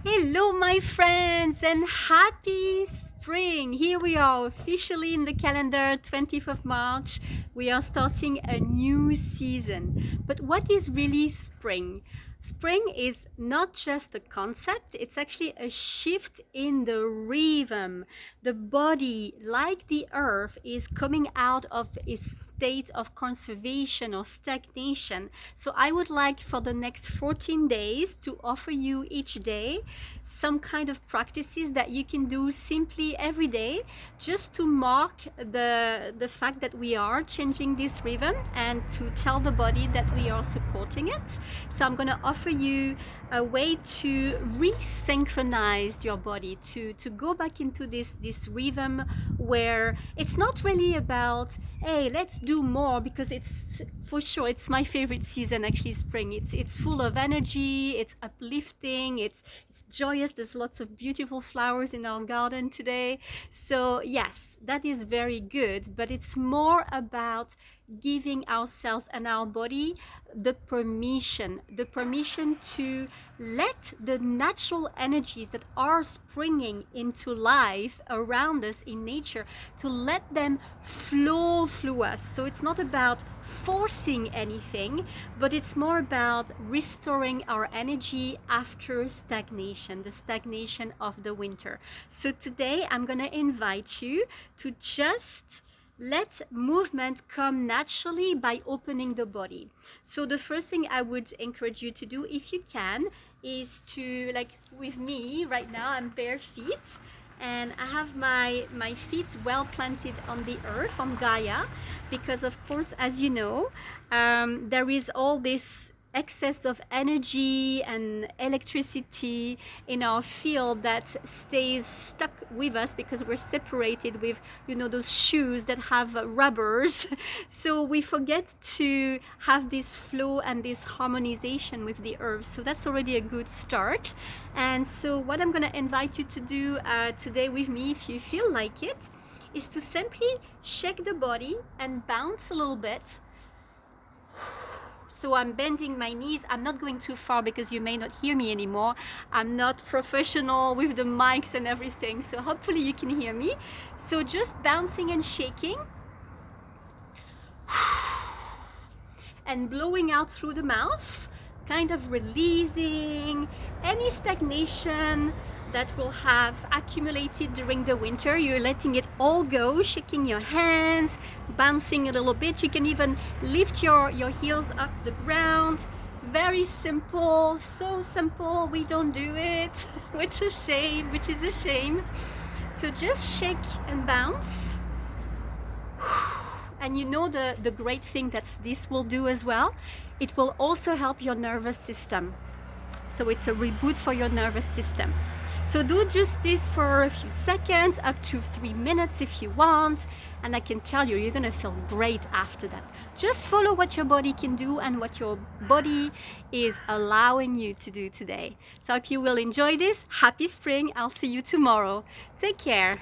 Hello my friends and happy spring! Here we are officially in the calendar, 20th of March. We are starting a new season. But what is really spring? Spring is not just a concept, it's actually a shift in the rhythm. The body, like the earth, is coming out of its state of conservation or stagnation. So I would like for the next 14 days to offer you each day some kind of practices that you can do simply every day, just to mark the fact that we are changing this rhythm and to tell the body that we are supporting it. So I'm going to offer you a way to re-synchronize your body, to go back into this rhythm where it's not really about, hey, let's do more, because it's for sure it's my favorite season actually, spring. It's full of energy, it's uplifting, it's joyous. There's lots of beautiful flowers in our garden today. So yes, that is very good, but it's more about giving ourselves and our body the permission to let the natural energies that are springing into life around us in nature, to let them flow through us. So it's not about forcing anything, but it's more about restoring our energy after stagnation, the stagnation of the winter. So today I'm going to invite you to just let movement come naturally by opening the body. So the first thing I would encourage you to do, if you can, is to, like with me right now, I'm bare feet and I have my feet well planted on the earth, on Gaia, because of course, as you know, there is all this excess of energy and electricity in our field that stays stuck with us because we're separated with, you know, those shoes that have rubbers. So we forget to have this flow and this harmonization with the earth. So that's already a good start. And so what I'm going to invite you to do today with me, if you feel like it, is to simply shake the body and bounce a little bit. So I'm bending my knees. I'm not going too far because you may not hear me anymore. I'm not professional with the mics and everything, so hopefully you can hear me. So just bouncing and shaking and blowing out through the mouth, kind of releasing any stagnation that will have accumulated during the winter. You're letting it all go, shaking your hands, bouncing a little bit. You can even lift your heels up the ground. Very simple, so simple we don't do it, which is a shame. So just shake and bounce. And you know the great thing that this will do as well, it will also help your nervous system. So it's a reboot for your nervous system. So do just this for a few seconds, up to 3 minutes if you want, and I can tell you, you're gonna feel great after that. Just follow what your body can do and what your body is allowing you to do today. So I hope you will enjoy this. Happy spring. I'll see you tomorrow. Take care.